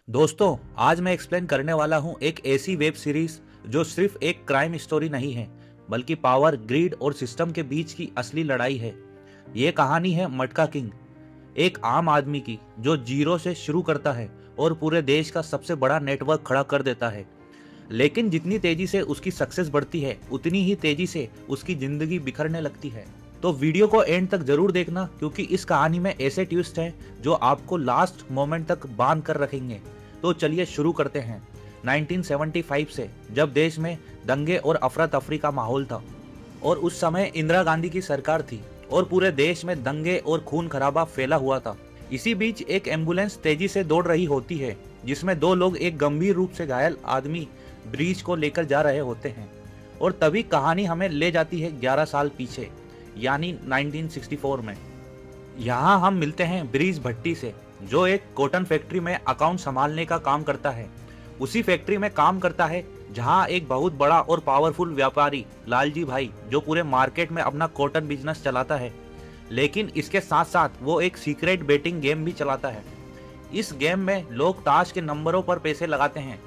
दोस्तों, आज मैं एक्सप्लेन करने वाला हूँ एक ऐसी वेब सीरीज जो सिर्फ एक क्राइम स्टोरी नहीं है, बल्कि पावर, ग्रीड और सिस्टम के बीच की असली लड़ाई है। ये कहानी है मटका किंग, एक आम आदमी की जो जीरो से शुरू करता है और पूरे देश का सबसे बड़ा नेटवर्क खड़ा कर देता है। लेकिन जितनी तेजी से उसकी सक्सेस बढ़ती है, उतनी ही तेजी से उसकी जिंदगी बिखरने लगती है। तो वीडियो को एंड तक जरूर देखना, क्योंकि इस कहानी में ऐसे ट्विस्ट हैं जो आपको लास्ट मोमेंट तक बांध कर रखेंगे। तो चलिए शुरू करते हैं 1975 से, जब देश में दंगे और अफरा तफरी का माहौल था। और उस समय इंदिरा गांधी की सरकार थी और पूरे देश में दंगे और खून खराबा फैला हुआ था। इसी बीच एक एम्बुलेंस तेजी से दौड़ रही होती है, जिसमें दो लोग एक गंभीर रूप से घायल आदमी ब्रीच को लेकर जा रहे होते हैं। और तभी कहानी हमें ले जाती है 11 साल पीछे, यानी 1964 में। यहाँ हम मिलते हैं ब्रीच भट्टी से, जो एक कॉटन फैक्ट्री में अकाउंट संभालने का काम करता है। उसी फैक्ट्री में काम करता है जहाँ एक बहुत बड़ा और पावरफुल व्यापारी लालजी भाई, जो पूरे मार्केट में अपना कॉटन बिजनेस चलाता है। लेकिन इसके साथ साथ वो एक सीक्रेट बेटिंग गेम भी चलाता है। इस गेम में लोग ताश के नंबरों पर पैसे लगाते हैं,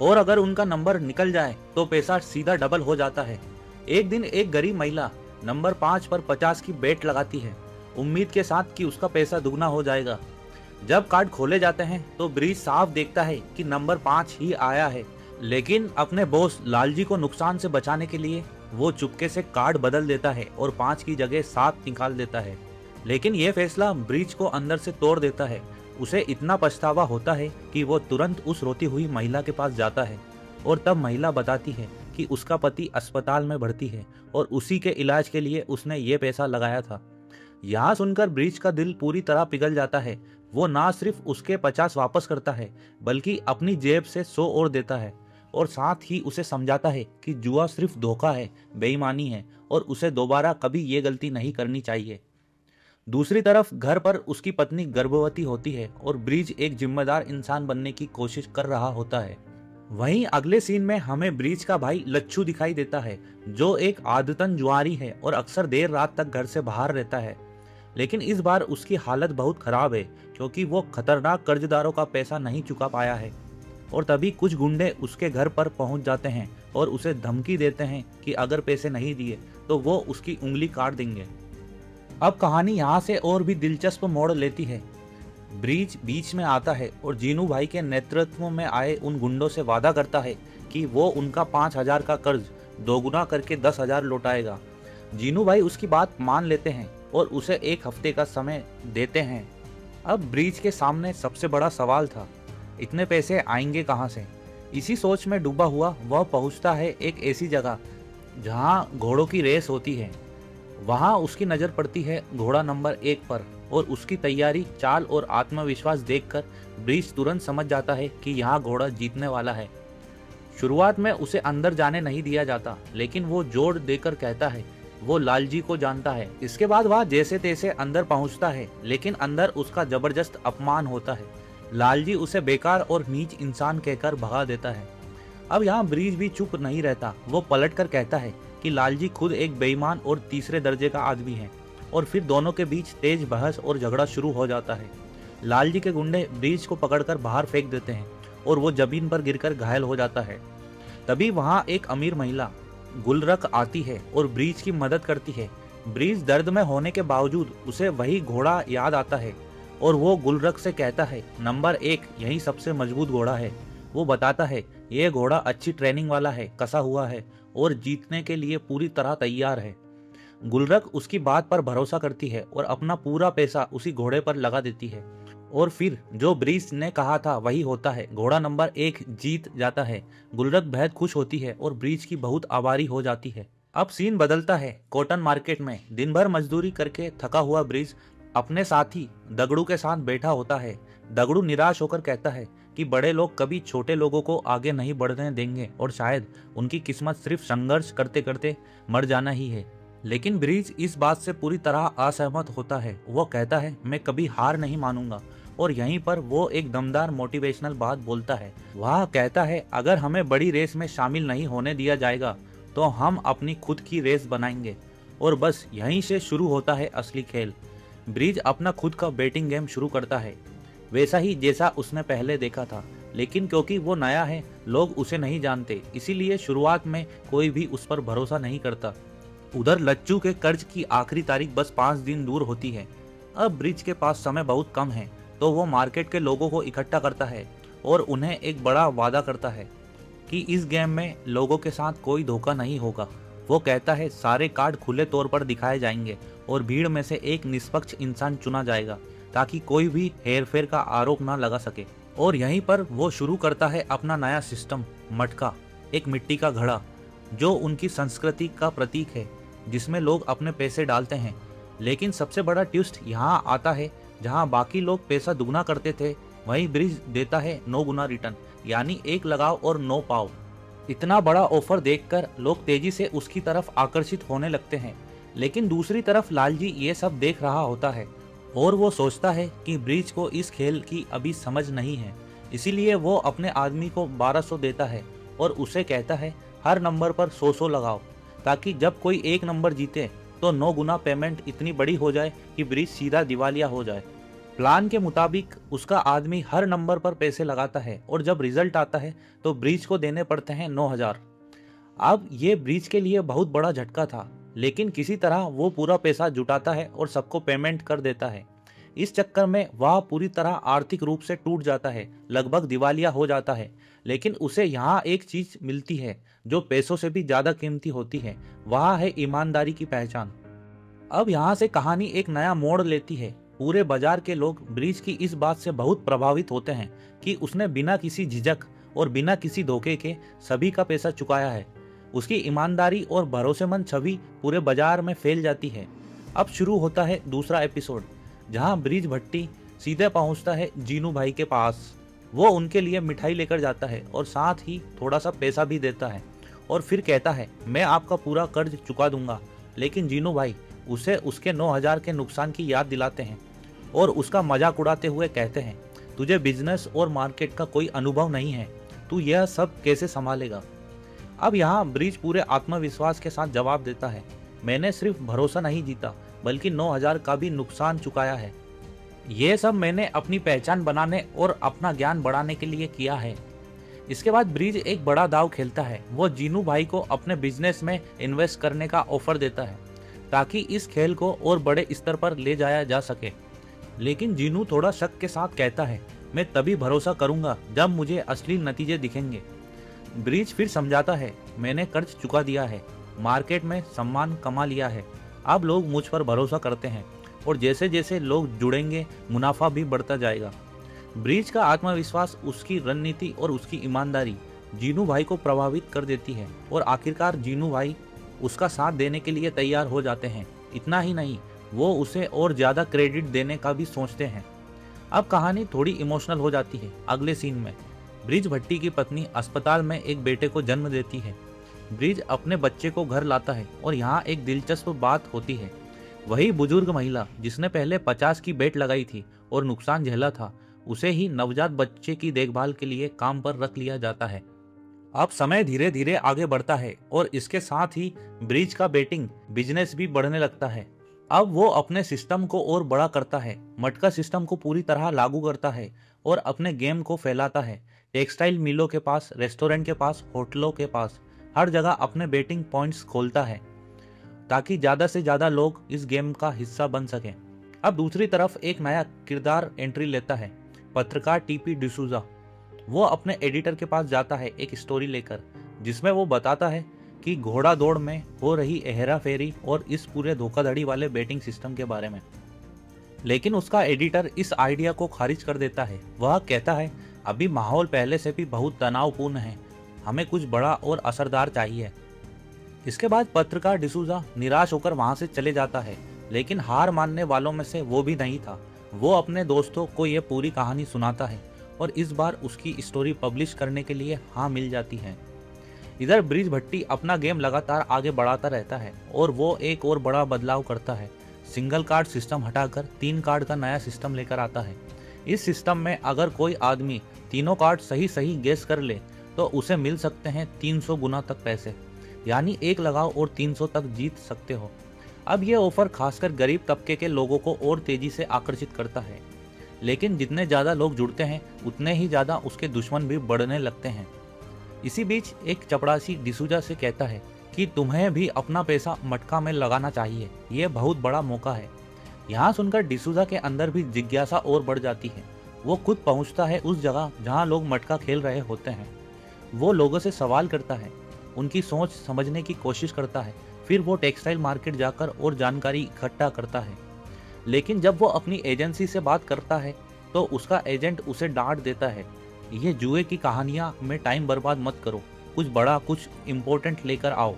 और अगर उनका नंबर निकल जाए तो पैसा सीधा डबल हो जाता है। एक दिन एक गरीब महिला नंबर 5 पर 50 की बेट लगाती है, उम्मीद के साथ कि उसका पैसा दुगना हो जाएगा। जब कार्ड खोले जाते हैं तो ब्रीच साफ देखता है कि नंबर 5 ही आया है। लेकिन अपने बॉस लालजी को नुकसान से बचाने के लिए वो चुपके से कार्ड बदल देता है और 5 की जगह 7 निकाल देता है। लेकिन यह फैसला ब्रीच को अंदर से तोड़ देता है। उसे इतना पछतावा होता है कि वो तुरंत उस रोती हुई महिला के पास जाता है, और तब महिला बताती है कि उसका पति अस्पताल में भर्ती है और उसी के इलाज के लिए उसने ये पैसा लगाया था। यहाँ सुनकर ब्रीच का दिल पूरी तरह पिघल जाता है। वो ना सिर्फ उसके 50 वापस करता है, बल्कि अपनी जेब से 100 और देता है, और साथ ही उसे समझाता है कि जुआ सिर्फ धोखा है, बेईमानी है, और उसे दोबारा कभी ये गलती नहीं करनी चाहिए। दूसरी तरफ घर पर उसकी पत्नी गर्भवती होती है और ब्रीच एक जिम्मेदार इंसान बनने की कोशिश कर रहा होता है। वहीं अगले सीन में हमें ब्रीच का भाई लच्छू दिखाई देता है, जो एक आदतन जुआरी है और अक्सर देर रात तक घर से बाहर रहता है। लेकिन इस बार उसकी हालत बहुत खराब है, क्योंकि वो खतरनाक कर्जदारों का पैसा नहीं चुका पाया है। और तभी कुछ गुंडे उसके घर पर पहुंच जाते हैं और उसे धमकी देते हैं कि अगर पैसे नहीं दिए तो वो उसकी उंगली काट देंगे। अब कहानी यहाँ से और भी दिलचस्प मोड़ लेती है। ब्रीच बीच में आता है और जीनू भाई के नेतृत्व में आए उन गुंडों से वादा करता है कि वो उनका 5,000 का कर्ज दोगुना करके 10,000 लौटाएगा। जीनू भाई उसकी बात मान लेते हैं और उसे एक हफ्ते का समय देते हैं। अब ब्रीच के सामने सबसे बड़ा सवाल था, इतने पैसे आएंगे कहाँ से। इसी सोच में डूबा हुआ वह पहुंचता है एक ऐसी जगह जहाँ घोड़ों की रेस होती है। वहां उसकी नजर पड़ती है घोड़ा नंबर 1 पर, और उसकी तैयारी, चाल और आत्मविश्वास देखकर ब्रीच तुरंत समझ जाता है कि यहाँ घोड़ा जीतने वाला है। शुरुआत में उसे अंदर जाने नहीं दिया जाता, लेकिन वो जोर देकर कहता है वो लालजी को जानता है। इसके बाद वह जैसे तैसे अंदर पहुंचता है, लेकिन अंदर उसका जबरदस्त अपमान होता है। लालजी उसे बेकार और नीच इंसान कहकर भगा देता है। अब यहाँ ब्रीच भी चुप नहीं रहता, वो पलटकर कहता है कि लालजी खुद एक बेईमान और तीसरे दर्जे का आदमी है। और फिर दोनों के बीच तेज बहस और झगड़ा शुरू हो जाता है। लालजी के गुंडे ब्रीच को पकड़कर बाहर फेंक देते हैं और वो जमीन पर गिरकर घायल हो जाता है। तभी वहां एक अमीर महिला गुलरख आती है और ब्रीच की मदद करती है। ब्रीच दर्द में होने के बावजूद उसे वही घोड़ा याद आता है और वो गुलरख से कहता है नंबर 1 यही सबसे मजबूत घोड़ा है। वो बताता है ये घोड़ा अच्छी ट्रेनिंग वाला है, कसा हुआ है और जीतने के लिए पूरी तरह तैयार है। गुलरख उसकी बात पर भरोसा करती है और अपना पूरा पैसा उसी घोड़े पर लगा देती है। और फिर जो ब्रीच ने कहा था वही होता है, घोड़ा नंबर 1 जीत जाता है। गुलरख बेहद खुश होती है और ब्रीच की बहुत आभारी हो जाती है। अब सीन बदलता है कॉटन मार्केट में। दिन भर मजदूरी करके थका हुआ ब्रीच अपने साथी दगड़ू के साथ बैठा होता है। दगड़ू निराश होकर कहता है कि बड़े लोग कभी छोटे लोगों को आगे नहीं बढ़ने देंगे और शायद उनकी किस्मत सिर्फ संघर्ष करते करते मर जाना ही है। लेकिन ब्रीच इस बात से पूरी तरह असहमत होता है। वो कहता है मैं कभी हार नहीं मानूंगा। और यहीं पर वो एक दमदार मोटिवेशनल बात बोलता है। वह कहता है अगर हमें बड़ी रेस में शामिल नहीं होने दिया जाएगा तो हम अपनी खुद की रेस बनाएंगे। और बस यहीं से शुरू होता है असली खेल। ब्रीच अपना खुद का बेटिंग गेम शुरू करता है। वैसा ही जैसा उसने पहले देखा था। लेकिन क्योंकि वो नया है, लोग उसे नहीं जानते, इसीलिए शुरुआत में कोई भी उस पर भरोसा नहीं करता। उधर लच्चू के कर्ज की आखिरी तारीख बस 5 दिन दूर होती है। अब ब्रिज के पास समय बहुत कम है, तो वो मार्केट के लोगों को इकट्ठा करता है और उन्हें एक बड़ा वादा करता है कि इस गेम में लोगों के साथ कोई धोखा नहीं होगा। वो कहता है सारे कार्ड खुले तौर पर दिखाए जाएंगे और भीड़ में से एक निष्पक्ष इंसान चुना जाएगा, ताकि कोई भी हेरफेर का आरोप ना लगा सके। और यहीं पर वो शुरू करता है अपना नया सिस्टम, मटका, एक मिट्टी का घड़ा जो उनकी संस्कृति का प्रतीक है, जिसमें लोग अपने पैसे डालते हैं। लेकिन सबसे बड़ा ट्विस्ट यहाँ आता है, जहाँ बाकी लोग पैसा दुगना करते थे, वहीं ब्रिज देता है 9 गुना रिटर्न, यानी 1 लगाओ और 9 पाओ। इतना बड़ा ऑफर देखकर लोग तेजी से उसकी तरफ आकर्षित होने लगते हैं। लेकिन दूसरी तरफ लालजी ये सब देख रहा होता है और वो सोचता है कि ब्रिज को इस खेल की अभी समझ नहीं है। इसीलिए वो अपने आदमी को 1200 देता है और उसे कहता है हर नंबर पर 100 लगाओ, ताकि जब कोई एक नंबर जीते तो 9 गुना पेमेंट इतनी बड़ी हो जाए कि ब्रिज सीधा दिवालिया हो जाए। प्लान के मुताबिक उसका आदमी हर नंबर पर पैसे लगाता है और जब रिजल्ट आता है तो ब्रिज को देने पड़ते हैं 9000। अब ये ब्रिज के लिए बहुत बड़ा झटका था, लेकिन किसी तरह वो पूरा पैसा जुटाता है और सबको पेमेंट कर देता है। इस चक्कर में वह पूरी तरह आर्थिक रूप से टूट जाता है, लगभग दिवालिया हो जाता है। लेकिन उसे यहाँ एक चीज मिलती है जो पैसों से भी ज्यादा कीमती होती है, वह है ईमानदारी की पहचान। अब यहाँ से कहानी एक नया मोड़ लेती है। पूरे बाजार के लोग ब्रिज की इस बात से बहुत प्रभावित होते हैं कि उसने बिना किसी झिझक और बिना किसी धोखे के सभी का पैसा चुकाया है। उसकी ईमानदारी और भरोसेमंद छवि पूरे बाजार में फैल जाती है। अब शुरू होता है दूसरा एपिसोड, जहां ब्रिज भट्टी सीधे पहुंचता है जीनू भाई के पास। वो उनके लिए मिठाई लेकर जाता है और साथ ही थोड़ा सा पैसा भी देता है और फिर कहता है मैं आपका पूरा कर्ज चुका दूंगा। लेकिन जीनू भाई उसे उसके 9000 के नुकसान की याद दिलाते हैं और उसका मजाक उड़ाते हुए कहते हैं तुझे बिजनेस और मार्केट का कोई अनुभव नहीं है, तू यह सब कैसे संभालेगा। अब यहाँ ब्रिज पूरे आत्मविश्वास के साथ जवाब देता है मैंने सिर्फ भरोसा नहीं जीता, बल्कि 9000 का भी नुकसान चुकाया है। यह सब मैंने अपनी पहचान बनाने और अपना ज्ञान बढ़ाने के लिए किया है। इसके बाद ब्रिज एक बड़ा दाव खेलता है। वो जीनू भाई को अपने बिजनेस में इन्वेस्ट करने का ऑफर देता है, ताकि इस खेल को और बड़े स्तर पर ले जाया जा सके। लेकिन जीनू थोड़ा शक के साथ कहता है मैं तभी भरोसा करूंगा जब मुझे असली नतीजे दिखेंगे। ब्रिज फिर समझाता है मैंने कर्ज चुका दिया है, मार्केट में सम्मान कमा लिया है, अब लोग मुझ पर भरोसा करते हैं और जैसे जैसे लोग जुड़ेंगे मुनाफा भी बढ़ता जाएगा। ब्रिज का आत्मविश्वास, उसकी रणनीति और उसकी ईमानदारी जीनू भाई को प्रभावित कर देती है और आखिरकार जीनू भाई उसका साथ देने के लिए तैयार हो जाते हैं। इतना ही नहीं, वो उसे और ज्यादा क्रेडिट देने का भी सोचते हैं। अब कहानी थोड़ी इमोशनल हो जाती है। अगले सीन में ब्रिज भट्टी की पत्नी अस्पताल में एक बेटे को जन्म देती है। ब्रिज अपने बच्चे को घर लाता है और यहाँ एक दिलचस्प बात होती है। वही बुजुर्ग महिला जिसने पहले 50 की बेट लगाई थी और नुकसान झेला था, उसे ही नवजात बच्चे की देखभाल के लिए काम पर रख लिया जाता है। अब समय धीरे धीरे आगे बढ़ता है और इसके साथ ही ब्रिज का बेटिंग बिजनेस भी बढ़ने लगता है। अब वो अपने सिस्टम को और बड़ा करता है, मटका सिस्टम को पूरी तरह लागू करता है और अपने गेम को फैलाता है। टेक्सटाइल मिलों के पास, रेस्टोरेंट के पास, होटलों के पास, हर जगह अपने बेटिंग पॉइंट्स खोलता है, ताकि ज्यादा से ज्यादा लोग इस गेम का हिस्सा बन सकें। अब दूसरी तरफ एक नया किरदार एंट्री लेता है, पत्रकार टीपी डिसूजा। वो अपने एडिटर के पास जाता है एक स्टोरी लेकर, जिसमें वो बताता है कि घोड़ा दौड़ में हो रही हेरा फेरी और इस पूरे धोखाधड़ी वाले बेटिंग सिस्टम के बारे में। लेकिन उसका एडिटर इस आइडिया को खारिज कर देता है। वह कहता है अभी माहौल पहले से भी बहुत तनावपूर्ण है, हमें कुछ बड़ा और असरदार चाहिए। इसके बाद पत्रकार डिसूजा निराश होकर वहां से चले जाता है, लेकिन हार मानने वालों में से वो भी नहीं था। वो अपने दोस्तों को ये पूरी कहानी सुनाता है और इस बार उसकी स्टोरी पब्लिश करने के लिए हाँ मिल जाती है। इधर ब्रिज भट्टी अपना गेम लगातार आगे बढ़ाता रहता है और वो एक और बड़ा बदलाव करता है। सिंगल कार्ड सिस्टम हटाकर 3 कार्ड का नया सिस्टम लेकर आता है। इस सिस्टम में अगर कोई आदमी तीनों कार्ड सही सही गेस कर ले तो उसे मिल सकते हैं 300 गुना तक पैसे, यानी 1 लगाओ और 300 तक जीत सकते हो। अब ये ऑफर खासकर गरीब तबके के लोगों को और तेजी से आकर्षित करता है। लेकिन जितने ज़्यादा लोग जुड़ते हैं उतने ही ज़्यादा उसके दुश्मन भी बढ़ने लगते हैं। इसी बीच एक चपड़ासी डिसूजा से कहता है कि तुम्हें भी अपना पैसा मटका में लगाना चाहिए, ये बहुत बड़ा मौका है। यहाँ सुनकर डिसूजा के अंदर भी जिज्ञासा और बढ़ जाती है। वो खुद पहुँचता है उस जगह जहाँ लोग मटका खेल रहे होते हैं। वो लोगों से सवाल करता है, उनकी सोच समझने की कोशिश करता है। फिर वो टेक्सटाइल मार्केट जाकर और जानकारी इकट्ठा करता है। लेकिन जब वो अपनी एजेंसी से बात करता है तो उसका एजेंट उसे डांट देता है, ये जुए की कहानियां में टाइम बर्बाद मत करो, कुछ बड़ा कुछ इम्पोर्टेंट लेकर आओ।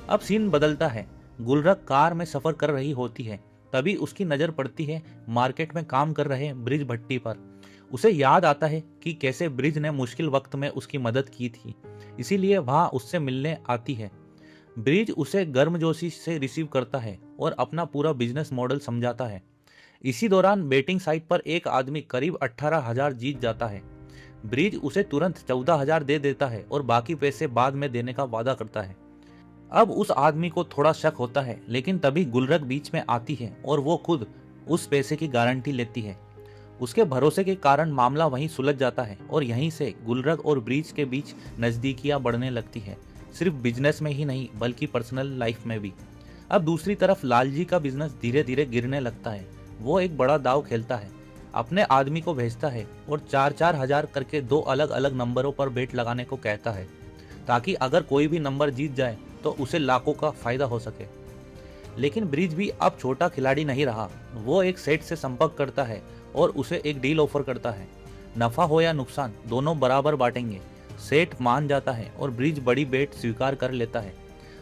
अब सीन बदलता है। गुलरख कार में सफर कर रही होती है। तभी उसकी नज़र पड़ती है मार्केट में काम कर रहे ब्रिज भट्टी पर। उसे याद आता है कि कैसे ब्रिज ने मुश्किल वक्त में उसकी मदद की थी, इसीलिए वह उससे मिलने आती है। ब्रिज उसे गर्मजोशी से रिसीव करता है और अपना पूरा बिजनेस मॉडल समझाता है। इसी दौरान बेटिंग साइट पर एक आदमी करीब 18,000 जीत जाता है। ब्रिज उसे तुरंत 14,000 दे देता है और बाकी पैसे बाद में देने का वादा करता है। अब उस आदमी को थोड़ा शक होता है, लेकिन तभी गुलरख बीच में आती है और वो खुद उस पैसे की गारंटी लेती है। उसके भरोसे के कारण मामला वहीं सुलझ जाता है और यहीं से गुलरख और ब्रिज के बीच नज़दीकियां बढ़ने लगती है, सिर्फ बिजनेस में ही नहीं बल्कि पर्सनल लाइफ में भी। अब दूसरी तरफ लालजी का बिजनेस धीरे धीरे गिरने लगता है। वो एक बड़ा दाव खेलता है, अपने आदमी को भेजता है और 4-4 हजार करके 2 अलग अलग नंबरों पर बेट लगाने को कहता है, ताकि अगर कोई भी नंबर जीत जाए तो उसे लाखों का फायदा हो सके। लेकिन ब्रिज भी अब छोटा खिलाड़ी नहीं रहा। वो एक सेठ से संपर्क करता है और उसे एक डील ऑफर करता है, नफा हो या नुकसान दोनों बराबर बांटेंगे। सेठ मान जाता है और ब्रिज बड़ी बेट स्वीकार कर लेता है।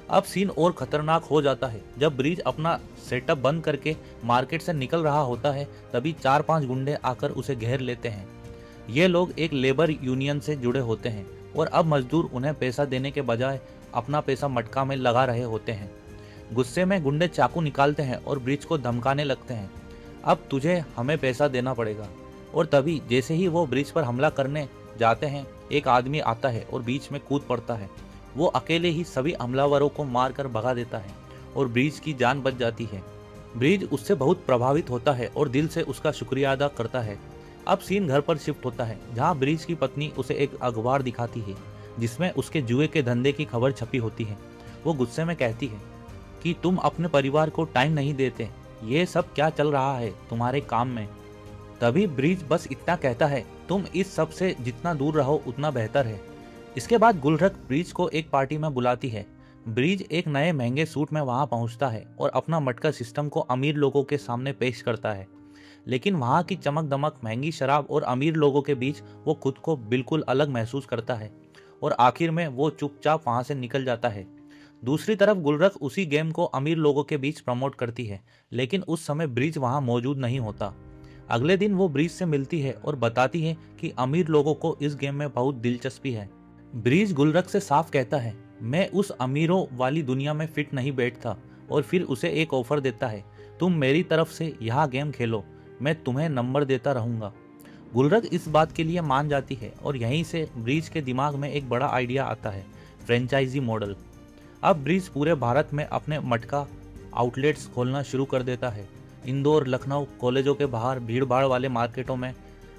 अब सीन और खतरनाक हो जाता है। जब ब्रिज अपना सेटअप बंद करके मार्केट से निकल रहा होता है, तभी 4-5 गुंडे आकर उसे घेर लेते हैं। ये लोग एक लेबर यूनियन से जुड़े होते हैं और अब मजदूर उन्हें पैसा देने के बजाय अपना पैसा मटका में लगा रहे होते हैं। गुस्से में गुंडे चाकू निकालते हैं और ब्रिज को धमकाने लगते हैं, अब तुझे हमें पैसा देना पड़ेगा। और तभी जैसे ही वो ब्रिज पर हमला करने जाते हैं, एक आदमी आता है और बीच में कूद पड़ता है। वो अकेले ही सभी हमलावरों को मारकर भगा देता है और ब्रिज की जान बच जाती है। ब्रिज उससे बहुत प्रभावित होता है और दिल से उसका शुक्रिया अदा करता है। अब सीन घर पर शिफ्ट होता है, जहाँ ब्रिज की पत्नी उसे एक अखबार दिखाती है जिसमें उसके जुए के धंधे की खबर छपी होती है। वो गुस्से में कहती है कि तुम अपने परिवार को टाइम नहीं देते, ये सब क्या चल रहा है तुम्हारे काम में। तभी ब्रिज बस इतना कहता है, तुम इस सब से जितना दूर रहो उतना बेहतर है। इसके बाद गुलरख ब्रिज को एक पार्टी में बुलाती है। ब्रिज एक नए महंगे सूट में वहां पहुंचता है और अपना मटका सिस्टम को अमीर लोगों के सामने पेश करता है। लेकिन वहां की चमक दमक, महंगी शराब और अमीर लोगों के बीच वो खुद को बिल्कुल अलग महसूस करता है और आखिर में वो चुपचाप वहां से निकल जाता है। दूसरी तरफ गुलरख उसी गेम को अमीर लोगों के बीच प्रमोट करती है, लेकिन उस समय ब्रिज वहां मौजूद नहीं होता। अगले दिन वो ब्रिज से मिलती है और बताती है कि अमीर लोगों को इस गेम में बहुत दिलचस्पी है। ब्रिज गुलरख से साफ कहता है, मैं उस अमीरों वाली दुनिया में फिट नहीं बैठता, और फिर उसे एक ऑफर देता है, तुम मेरी तरफ से यहाँ गेम खेलो, मैं तुम्हें नंबर देता रहूंगा। गुलरख इस बात के लिए मान जाती है और यहीं से ब्रिज के दिमाग में एक बड़ा आइडिया आता है, फ्रेंचाइजी मॉडल। अब ब्रिज पूरे भारत में अपने मटका आउटलेट्स खोलना शुरू कर देता है। इंदौर, लखनऊ, कॉलेजों के बाहर, भीड़ भाड़ वाले मार्केटों में,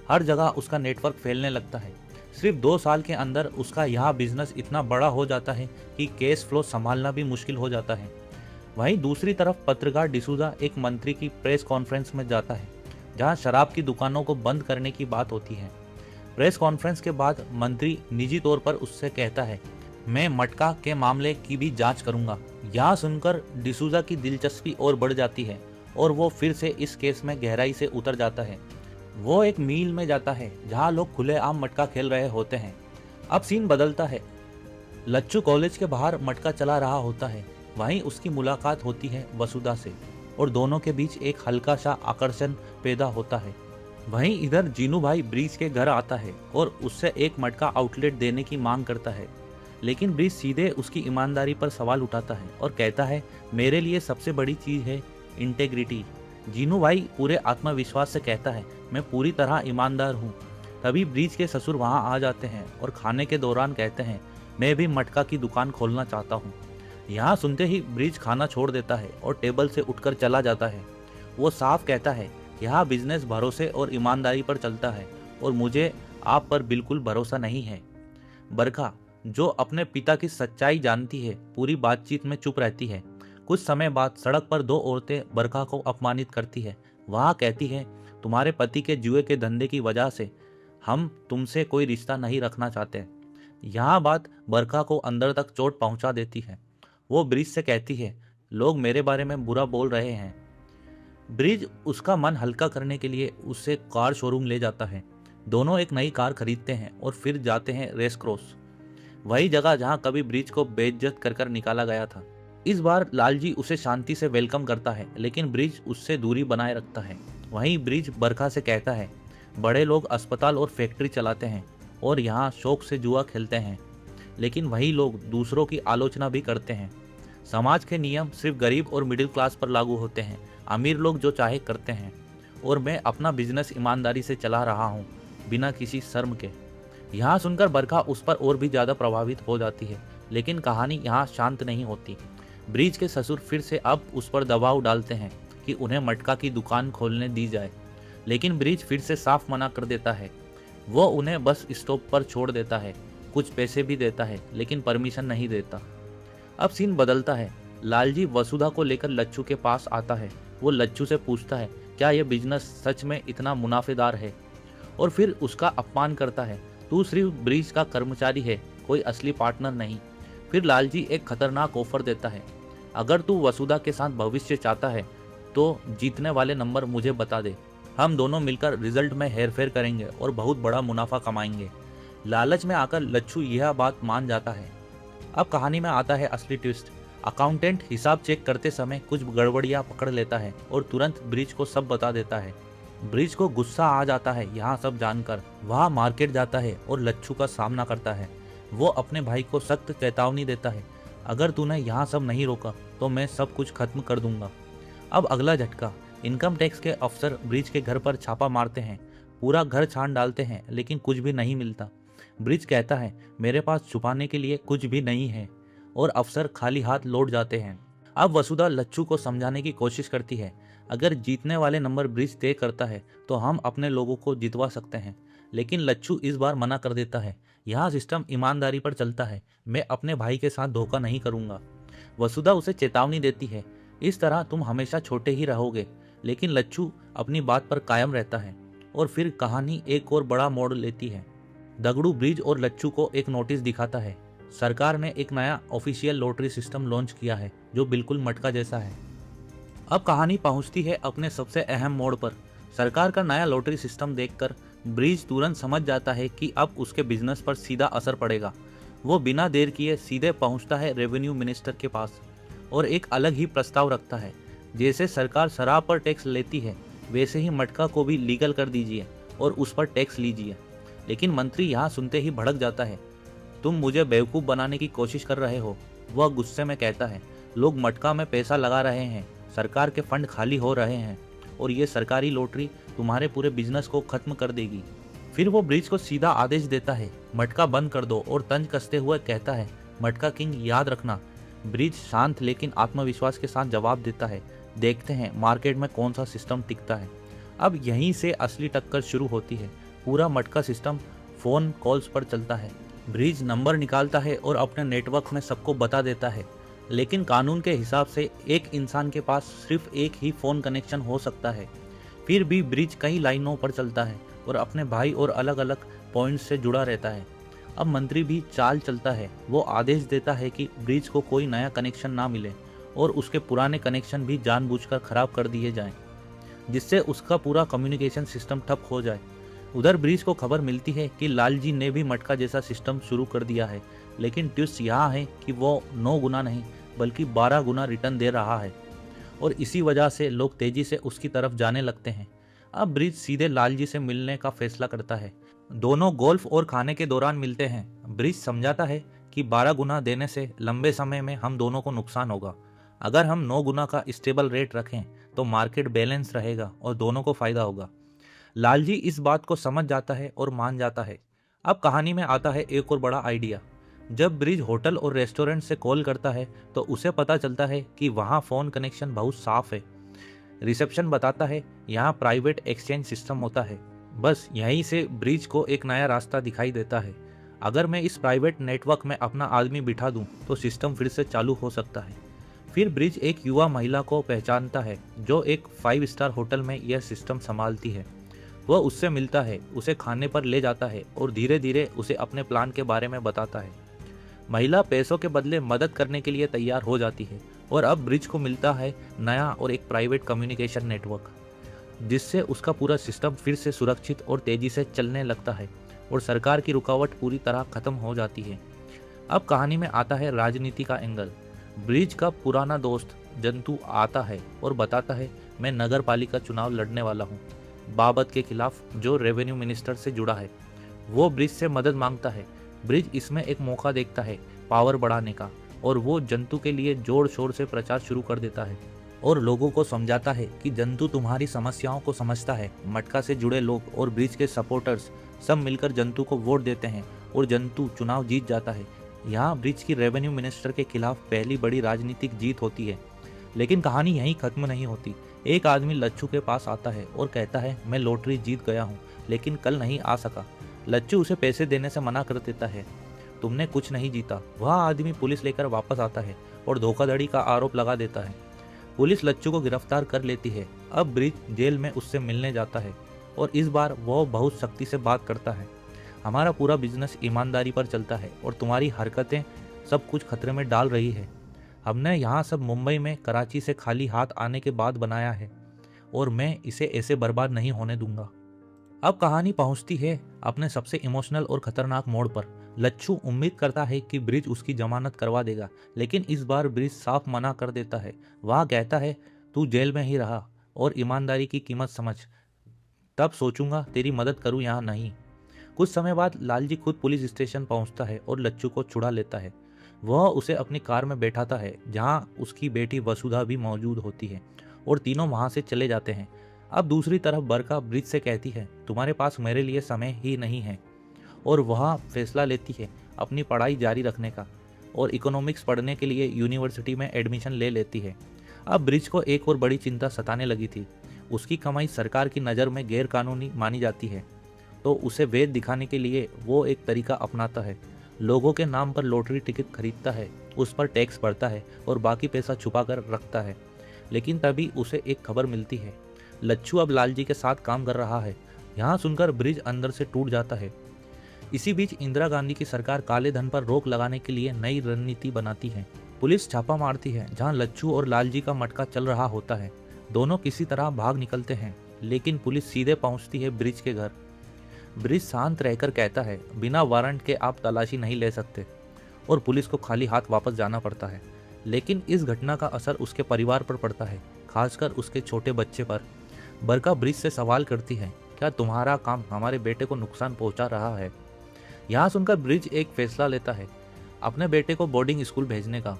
हर जगह उसका नेटवर्क फैलने लगता है। सिर्फ 2 साल के अंदर उसका यहाँ बिजनेस इतना बड़ा हो जाता है कि कैश फ्लो संभालना भी मुश्किल हो जाता है। वहीं दूसरी तरफ पत्रकार डिसूजा एक मंत्री की प्रेस कॉन्फ्रेंस में जाता है, जहाँ शराब की दुकानों को बंद करने की बात होती है। प्रेस कॉन्फ्रेंस के बाद मंत्री निजी तौर पर उससे कहता है, मैं मटका के मामले की भी जांच करूंगा। यहाँ सुनकर डिसूजा की दिलचस्पी और बढ़ जाती है और वो फिर से इस केस में गहराई से उतर जाता है। वो एक मील में जाता है जहाँ लोग खुलेआम मटका खेल रहे होते हैं। अब सीन बदलता है। लच्चू कॉलेज के बाहर मटका चला रहा होता है। वहीं उसकी मुलाकात होती है वसुधा से और दोनों के बीच एक हल्का सा आकर्षण पैदा होता है। वहीं इधर जीनू भाई ब्रिज के घर आता है और उससे एक मटका आउटलेट देने की मांग करता है, लेकिन ब्रिज सीधे उसकी ईमानदारी पर सवाल उठाता है और कहता है, मेरे लिए सबसे बड़ी चीज़ है इंटेग्रिटी। जीनू भाई पूरे आत्मविश्वास से कहता है, मैं पूरी तरह ईमानदार हूँ। तभी ब्रिज के ससुर वहाँ आ जाते हैं और खाने के दौरान कहते हैं, मैं भी मटका की दुकान खोलना चाहता हूँ। यहाँ सुनते ही ब्रिज खाना छोड़ देता है और टेबल से उठकर चला जाता है। वो साफ कहता है यहाँ बिजनेस भरोसे और ईमानदारी पर चलता है और मुझे आप पर बिल्कुल भरोसा नहीं है। बरखा, जो अपने पिता की सच्चाई जानती है, पूरी बातचीत में चुप रहती है। कुछ समय बाद सड़क पर दो औरतें बरखा को अपमानित करती है। वहाँ कहती है, तुम्हारे पति के जुए के धंधे की वजह से हम तुमसे कोई रिश्ता नहीं रखना चाहते। यहाँ बात बरखा को अंदर तक चोट पहुँचा देती है। वो ब्रिज से कहती है, लोग मेरे बारे में बुरा बोल रहे हैं। ब्रिज उसका मन हल्का करने के लिए उसे कार शोरूम ले जाता है। दोनों एक नई कार खरीदते हैं और फिर जाते हैं रेस क्रॉस, वही जगह जहां कभी ब्रिज को बेइज्जत कर कर निकाला गया था। इस बार लालजी उसे शांति से वेलकम करता है, लेकिन ब्रिज उससे दूरी बनाए रखता है। वहीं ब्रिज बरखा से कहता है, बड़े लोग अस्पताल और फैक्ट्री चलाते हैं और यहाँ शौक से जुआ खेलते हैं, लेकिन वही लोग दूसरों की आलोचना भी करते हैं। समाज के नियम सिर्फ गरीब और मिडिल क्लास पर लागू होते हैं। अमीर लोग जो चाहे करते हैं और मैं अपना बिजनेस ईमानदारी से चला रहा हूँ, बिना किसी शर्म के। यहाँ सुनकर बरखा उस पर और भी ज़्यादा प्रभावित हो जाती है, लेकिन कहानी यहाँ शांत नहीं होती। ब्रिज के ससुर फिर से अब उस पर दबाव डालते हैं कि उन्हें मटका की दुकान खोलने दी जाए, लेकिन ब्रिज फिर से साफ मना कर देता है। वो उन्हें बस स्टॉप पर छोड़ देता है, कुछ पैसे भी देता है, लेकिन परमिशन नहीं देता। अब सीन बदलता है। लालजी वसुधा को लेकर लच्छू के पास आता है। वो लच्छू से पूछता है, क्या यह बिजनेस सच में इतना मुनाफेदार है, और फिर उसका अपमान करता है। तू सिर्फ ब्रिज का कर्मचारी है, कोई असली पार्टनर नहीं। फिर लालजी एक खतरनाक ऑफर देता है, अगर तू वसुधा के साथ भविष्य चाहता है तो जीतने वाले नंबर मुझे बता दे। हम दोनों मिलकर रिजल्ट में हेरफेर करेंगे और बहुत बड़ा मुनाफा कमाएंगे। लालच में आकर लच्छू यह बात मान जाता है। अब कहानी में आता है असली ट्विस्ट। अकाउंटेंट हिसाब चेक करते समय कुछ गड़बड़ियां पकड़ लेता है और तुरंत ब्रिज को सब बता देता है। ब्रिज को गुस्सा आ जाता है यहाँ सब जानकर। वह मार्केट जाता है और लच्छू का सामना करता है। वो अपने भाई को सख्त चेतावनी देता है, अगर तूने यहाँ सब नहीं रोका तो मैं सब कुछ खत्म कर दूंगा। अब अगला झटका। इनकम टैक्स के अफसर ब्रिज के घर पर छापा मारते हैं, पूरा घर छान डालते हैं, लेकिन कुछ भी नहीं मिलता। ब्रिज कहता है, मेरे पास छुपाने के लिए कुछ भी नहीं है, और अफसर खाली हाथ लौट जाते हैं। अब वसुधा लच्छू को समझाने की कोशिश करती है, अगर जीतने वाले नंबर ब्रिज तय करता है तो हम अपने लोगों को जितवा सकते हैं, लेकिन लच्छू इस बार मना कर देता है। यहाँ सिस्टम ईमानदारी पर चलता है, मैं अपने भाई के साथ धोखा नहीं करूँगा। वसुधा उसे चेतावनी देती है, इस तरह तुम हमेशा छोटे ही रहोगे, लेकिन लच्छू अपनी बात पर कायम रहता है। और फिर कहानी एक और बड़ा मोड़ लेती है। दगड़ू ब्रिज और लच्छू को एक नोटिस दिखाता है। सरकार ने एक नया ऑफिशियल लॉटरी सिस्टम लॉन्च किया है जो बिल्कुल मटका जैसा है। अब कहानी पहुंचती है अपने सबसे अहम मोड़ पर। सरकार का नया लॉटरी सिस्टम देखकर ब्रिज तुरंत समझ जाता है कि अब उसके बिजनेस पर सीधा असर पड़ेगा। वो बिना देर किए सीधे पहुंचता है रेवेन्यू मिनिस्टर के पास और एक अलग ही प्रस्ताव रखता है। जैसे सरकार शराब पर टैक्स लेती है, वैसे ही मटका को भी लीगल कर दीजिए और उस पर टैक्स लीजिए। लेकिन मंत्री यहाँ सुनते ही भड़क जाता है, तुम मुझे बेवकूफ़ बनाने की कोशिश कर रहे हो। वह गुस्से में कहता है, लोग मटका में पैसा लगा रहे हैं, सरकार के फंड खाली हो रहे हैं, और ये सरकारी लॉटरी तुम्हारे पूरे बिजनेस को खत्म कर देगी। फिर वो ब्रिज को सीधा आदेश देता है, मटका बंद कर दो, और तंज कसते हुए कहता है, मटका किंग याद रखना। ब्रिज शांत लेकिन आत्मविश्वास के साथ जवाब देता है, देखते हैं मार्केट में कौन सा सिस्टम टिकता है। अब यहीं से असली टक्कर शुरू होती है। पूरा मटका सिस्टम फ़ोन कॉल्स पर चलता है। ब्रिज नंबर निकालता है और अपने नेटवर्क में सबको बता देता है, लेकिन कानून के हिसाब से एक इंसान के पास सिर्फ एक ही फ़ोन कनेक्शन हो सकता है। फिर भी ब्रिज कई लाइनों पर चलता है और अपने भाई और अलग अलग पॉइंट्स से जुड़ा रहता है। अब मंत्री भी चाल चलता है। वो आदेश देता है कि ब्रिज को कोई नया कनेक्शन ना मिले और उसके पुराने कनेक्शन भी जानबूझकर खराब कर दिए जाएं, जिससे उसका पूरा कम्युनिकेशन सिस्टम ठप हो जाए। उधर ब्रिज को खबर मिलती है कि लालजी ने भी मटका जैसा सिस्टम शुरू कर दिया है, लेकिन ट्विस्ट यहाँ है कि वो 9 गुना नहीं बल्कि 12 गुना रिटर्न दे रहा है, और इसी वजह से लोग तेजी से उसकी तरफ जाने लगते हैं। अब ब्रिज सीधे लालजी से मिलने का फैसला करता है। दोनों गोल्फ और खाने के दौरान मिलते हैं। ब्रिज समझाता है कि 12 गुना देने से लंबे समय में हम दोनों को नुकसान होगा। अगर हम 9 गुना का स्टेबल रेट रखें तो मार्केट बैलेंस रहेगा और दोनों को फायदा होगा। लालजी इस बात को समझ जाता है और मान जाता है। अब कहानी में आता है एक और बड़ा आइडिया। जब ब्रिज होटल और रेस्टोरेंट से कॉल करता है तो उसे पता चलता है कि वहाँ फ़ोन कनेक्शन बहुत साफ है। रिसेप्शन बताता है यहाँ प्राइवेट एक्सचेंज सिस्टम होता है। बस यहीं से ब्रिज को एक नया रास्ता दिखाई देता है। अगर मैं इस प्राइवेट नेटवर्क में अपना आदमी बिठा दूं तो सिस्टम फिर से चालू हो सकता है। फिर ब्रिज एक युवा महिला को पहचानता है जो एक 5 स्टार होटल में यह सिस्टम संभालती है। वह उससे मिलता है, उसे खाने पर ले जाता है और धीरे धीरे उसे अपने प्लान के बारे में बताता है। महिला पैसों के बदले मदद करने के लिए तैयार हो जाती है और अब ब्रिज को मिलता है नया और एक प्राइवेट कम्युनिकेशन नेटवर्क, जिससे उसका पूरा सिस्टम फिर से सुरक्षित और तेजी से चलने लगता है और सरकार की रुकावट पूरी तरह खत्म हो जाती है। अब कहानी में आता है राजनीति का एंगल। ब्रिज का पुराना दोस्त जंतु आता है और बताता है, मैं नगर पालिका चुनाव लड़ने वाला हूँ बाबत के खिलाफ, जो रेवेन्यू मिनिस्टर से जुड़ा है। वो ब्रिज से मदद मांगता है। ब्रिज इसमें एक मौका देखता है पावर बढ़ाने का और वो जंतु के लिए जोर शोर से प्रचार शुरू कर देता है और लोगों को समझाता है कि जंतु तुम्हारी समस्याओं को समझता है। मटका से जुड़े लोग और ब्रिज के सपोर्टर्स सब मिलकर जंतु को वोट देते हैं और जंतु चुनाव जीत जाता है। यहाँ ब्रिज की रेवेन्यू मिनिस्टर के खिलाफ पहली बड़ी राजनीतिक जीत होती है। लेकिन कहानी यहीं खत्म नहीं होती। एक आदमी लच्छू के पास आता है और कहता है, मैं लॉटरी जीत गया हूँ लेकिन कल नहीं आ सका। लच्छू उसे पैसे देने से मना कर देता है, तुमने कुछ नहीं जीता। वह आदमी पुलिस लेकर वापस आता है और धोखाधड़ी का आरोप लगा देता है। पुलिस लच्छू को गिरफ्तार कर लेती है। अब ब्रिज जेल में उससे मिलने जाता है और इस बार वह बहुत सख्ती से बात करता है, हमारा पूरा बिजनेस ईमानदारी पर चलता है और तुम्हारी हरकतें सब कुछ खतरे में डाल रही है। हमने यहाँ सब मुंबई में कराची से खाली हाथ आने के बाद बनाया है और मैं इसे ऐसे बर्बाद नहीं होने दूंगा। अब कहानी पहुंचती है अपने सबसे इमोशनल और खतरनाक मोड़ पर। लच्छू उम्मीद करता है कि ब्रिज उसकी जमानत करवा देगा, लेकिन इस बार ब्रिज साफ मना कर देता है। वह कहता है, तू जेल में ही रहा और ईमानदारी की कीमत समझ, तब सोचूंगा तेरी मदद करूं या नहीं। कुछ समय बाद लालजी खुद पुलिस स्टेशन पहुंचता है और लच्छू को छुड़ा लेता है। वह उसे अपनी कार में बैठाता है जहां उसकी बेटी वसुधा भी मौजूद होती है और तीनों वहां से चले जाते हैं। अब दूसरी तरफ बरका ब्रिज से कहती है, तुम्हारे पास मेरे लिए समय ही नहीं है, और वह फैसला लेती है अपनी पढ़ाई जारी रखने का और इकोनॉमिक्स पढ़ने के लिए यूनिवर्सिटी में एडमिशन ले लेती है। अब ब्रिज को एक और बड़ी चिंता सताने लगी थी। उसकी कमाई सरकार की नज़र में गैर कानूनी मानी जाती है, तो उसे वैध दिखाने के लिए वो एक तरीका अपनाता है। लोगों के नाम पर लॉटरी टिकट खरीदता है, उस पर टैक्स भरता है और बाकी पैसा छुपा कर रखता है। लेकिन तभी उसे एक खबर मिलती है, लच्छू अब लालजी के साथ काम कर रहा है। यहाँ सुनकर ब्रिज अंदर से टूट जाता है। इसी बीच इंदिरा गांधी की सरकार काले धन पर रोक लगाने के लिए नई रणनीति बनाती है। पुलिस छापा मारती है जहाँ लच्छू और लालजी का मटका चल रहा होता है। दोनों किसी तरह भाग निकलते हैं, लेकिन पुलिस सीधे पहुंचती है ब्रिज के घर। ब्रिज शांत रहकर कहता है, बिना वारंट के आप तलाशी नहीं ले सकते, और पुलिस को खाली हाथ वापस जाना पड़ता है। लेकिन इस घटना का असर उसके परिवार पर पड़ता है, खासकर उसके छोटे बच्चे पर। बरका ब्रिज से सवाल करती है, क्या तुम्हारा काम हमारे बेटे को नुकसान पहुंचा रहा है? यहाँ सुनकर ब्रिज एक फैसला लेता है, अपने बेटे को बोर्डिंग स्कूल भेजने का।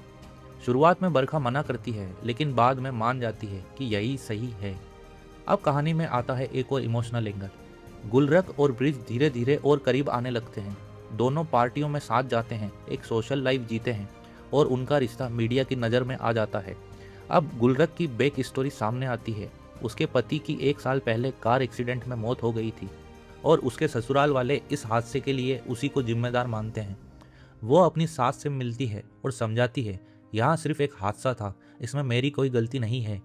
शुरुआत में बरखा मना करती है, लेकिन बाद में मान जाती है कि यही सही है। अब कहानी में आता है एक और इमोशनल एंगल। गुलरख और ब्रिज धीरे धीरे और करीब आने लगते हैं। दोनों पार्टियों में साथ जाते हैं, एक सोशल लाइफ जीते हैं और उनका रिश्ता मीडिया की नज़र में आ जाता है। अब गुलरख की बैक स्टोरी सामने आती है। उसके पति की 1 साल पहले कार एक्सीडेंट में मौत हो गई थी और उसके ससुराल वाले इस हादसे के लिए उसी को जिम्मेदार मानते हैं। वो अपनी सास से मिलती है और समझाती है, यहाँ सिर्फ एक हादसा था, इसमें मेरी कोई गलती नहीं है।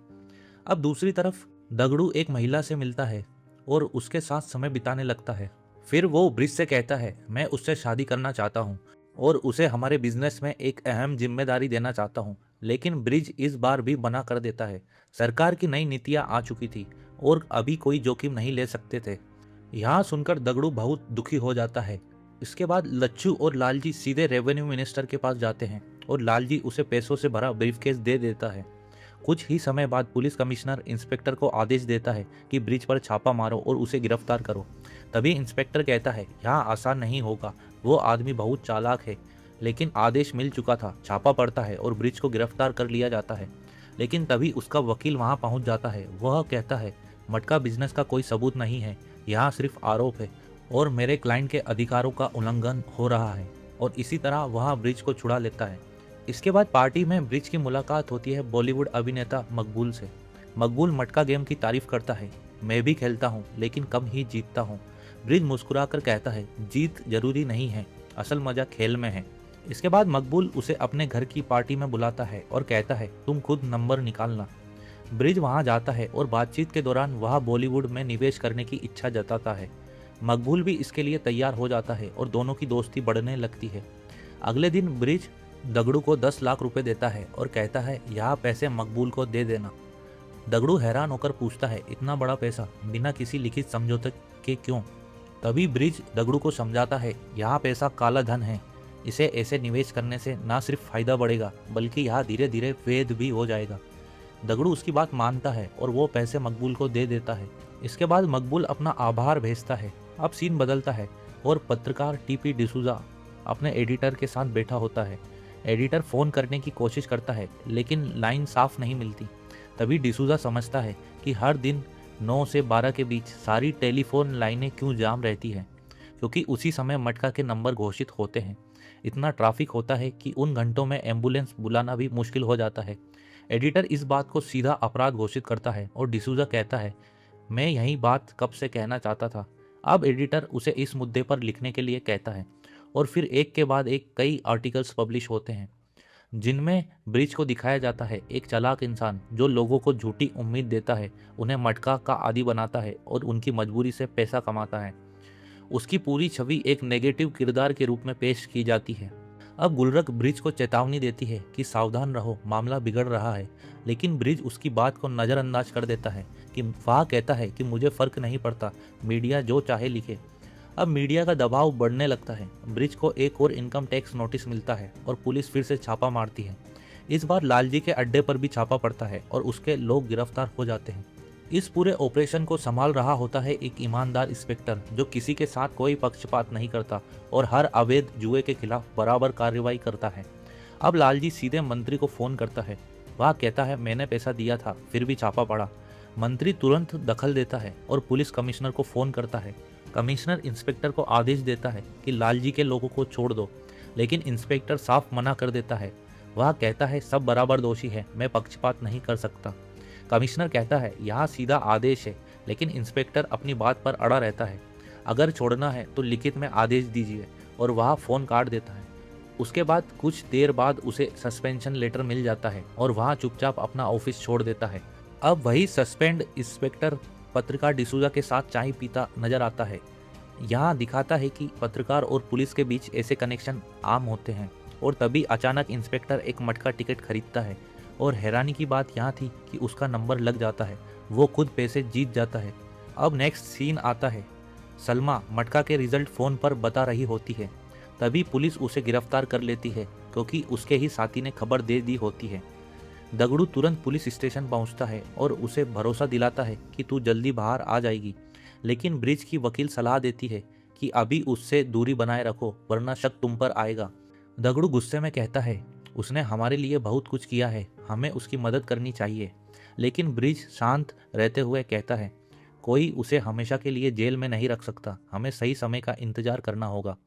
अब दूसरी तरफ दगड़ू एक महिला से मिलता है और उसके साथ समय बिताने लगता है। फिर वो ब्रिज से कहता है, मैं उससे शादी करना चाहता हूँ और उसे हमारे बिजनेस में एक अहम जिम्मेदारी देना चाहता हूँ। लेकिन ब्रिज इस बार भी मना कर देता है। सरकार की नई नीतियाँ आ चुकी थी और अभी कोई जोखिम नहीं ले सकते थे। यहाँ सुनकर दगड़ू बहुत दुखी हो जाता है। इसके बाद लच्छू और लालजी सीधे रेवेन्यू मिनिस्टर के पास जाते हैं और लालजी उसे पैसों से भरा ब्रीफकेस दे देता है। कुछ ही समय बाद पुलिस कमिश्नर इंस्पेक्टर को आदेश देता है कि ब्रिज पर छापा मारो और उसे गिरफ्तार करो। तभी इंस्पेक्टर कहता है, यहाँ आसान नहीं होगा, वो आदमी बहुत चालाक है। लेकिन आदेश मिल चुका था। छापा पड़ता है और ब्रिज को गिरफ्तार कर लिया जाता है। लेकिन तभी उसका वकील वहाँ पहुँच जाता है। वह कहता है, मटका बिजनेस का कोई सबूत नहीं है, यहाँ सिर्फ आरोप है और मेरे क्लाइंट के अधिकारों का उल्लंघन हो रहा है, और इसी तरह वह ब्रिज को छुड़ा लेता है। इसके बाद पार्टी में ब्रिज की मुलाकात होती है बॉलीवुड अभिनेता मकबूल से। मकबूल मटका गेम की तारीफ करता है। मैं भी खेलता हूँ लेकिन कम ही जीतता हूँ। ब्रिज मुस्कुराकर कहता है, जीत जरूरी नहीं है, असल मजा खेल में है। इसके बाद मकबूल उसे अपने घर की पार्टी में बुलाता है और कहता है, तुम खुद नंबर निकालना। ब्रिज वहां जाता है और बातचीत के दौरान वह बॉलीवुड में निवेश करने की इच्छा जताता है। मकबूल भी इसके लिए तैयार हो जाता है और दोनों की दोस्ती बढ़ने लगती है। अगले दिन ब्रिज दगड़ू को 10 लाख रुपए देता है और कहता है, यह पैसे मकबूल को दे देना। दगड़ू हैरान होकर पूछता है, इतना बड़ा पैसा बिना किसी लिखित समझौते के क्यों? तभी ब्रिज दगड़ू को समझाता है, यह पैसा काला धन है, इसे ऐसे निवेश करने से ना सिर्फ फायदा बढ़ेगा बल्कि यह धीरे धीरे वैध भी हो जाएगा। दगड़ू उसकी बात मानता है और वो पैसे मकबूल को दे देता है। इसके बाद मकबूल अपना आभार भेजता है। अब सीन बदलता है और पत्रकार टीपी डिसूजा अपने एडिटर के साथ बैठा होता है। एडिटर फोन करने की कोशिश करता है लेकिन लाइन साफ नहीं मिलती। तभी डिसूजा समझता है कि हर दिन 9 से 12 के बीच सारी टेलीफोन लाइनें क्यों जाम रहती हैं, क्योंकि उसी समय मटका के नंबर घोषित होते हैं। इतना ट्रैफिक होता है कि उन घंटों में एम्बुलेंस बुलाना भी मुश्किल हो जाता है। एडिटर इस बात को सीधा अपराध घोषित करता है और डिसूजा कहता है, मैं यही बात कब से कहना चाहता था। अब एडिटर उसे इस मुद्दे पर लिखने के लिए कहता है और फिर एक के बाद एक कई आर्टिकल्स पब्लिश होते हैं जिनमें ब्रिज को दिखाया जाता है, एक चालाक इंसान जो लोगों को झूठी उम्मीद देता है, उन्हें मटका का आदी बनाता है और उनकी मजबूरी से पैसा कमाता है। उसकी पूरी छवि एक नेगेटिव किरदार के रूप में पेश की जाती है। अब गुलरख ब्रिज को चेतावनी देती है कि सावधान रहो, मामला बिगड़ रहा है, लेकिन ब्रिज उसकी बात को नज़रअंदाज कर देता है कि वह कहता है कि मुझे फर्क नहीं पड़ता, मीडिया जो चाहे लिखे। अब मीडिया का दबाव बढ़ने लगता है। ब्रिज को एक और इनकम टैक्स नोटिस मिलता है और पुलिस फिर से छापा मारती है। इस बार लालजी के अड्डे पर भी छापा पड़ता है और उसके लोग गिरफ्तार हो जाते हैं। इस पूरे ऑपरेशन को संभाल रहा होता है एक ईमानदार इंस्पेक्टर जो किसी के साथ कोई पक्षपात नहीं करता और हर अवैध जुए के खिलाफ बराबर कार्रवाई करता है। अब लालजी सीधे मंत्री को फोन करता है। वह कहता है, मैंने पैसा दिया था फिर भी छापा पड़ा। मंत्री तुरंत दखल देता है और पुलिस कमिश्नर को फोन करता है। कमिश्नर इंस्पेक्टर को आदेश देता है कि लालजी के लोगों को छोड़ दो, लेकिन इंस्पेक्टर साफ मना कर देता है। वह कहता है, सब बराबर दोषी है, मैं पक्षपात नहीं कर सकता। कमिश्नर कहता है, यहाँ सीधा आदेश है, लेकिन इंस्पेक्टर अपनी बात पर अड़ा रहता है। अगर छोड़ना है तो लिखित में आदेश दीजिए, और वह फ़ोन काट देता है। उसके बाद कुछ देर बाद उसे सस्पेंशन लेटर मिल जाता है और वह चुपचाप अपना ऑफिस छोड़ देता है। अब वही सस्पेंड इंस्पेक्टर पत्रकार डिसूजा के साथ चाय पीता नजर आता है। यहाँ दिखाता है कि पत्रकार और पुलिस के बीच ऐसे कनेक्शन आम होते हैं। और तभी अचानक इंस्पेक्टर एक मटका टिकट खरीदता है और हैरानी की बात यहाँ थी कि उसका नंबर लग जाता है, वो खुद पैसे जीत जाता है। अब नेक्स्ट सीन आता है। सलमा मटका के रिजल्ट फ़ोन पर बता रही होती है। तभी पुलिस उसे गिरफ्तार कर लेती है क्योंकि उसके ही साथी ने खबर दे दी होती है। दगड़ू तुरंत पुलिस स्टेशन पहुंचता है और उसे भरोसा दिलाता है कि तू जल्दी बाहर आ जाएगी, लेकिन ब्रिज की वकील सलाह देती है कि अभी उससे दूरी बनाए रखो वरना शक तुम पर आएगा। दगड़ू गुस्से में कहता है, उसने हमारे लिए बहुत कुछ किया है, हमें उसकी मदद करनी चाहिए। लेकिन ब्रिज शांत रहते हुए कहता है, कोई उसे हमेशा के लिए जेल में नहीं रख सकता, हमें सही समय का इंतजार करना होगा।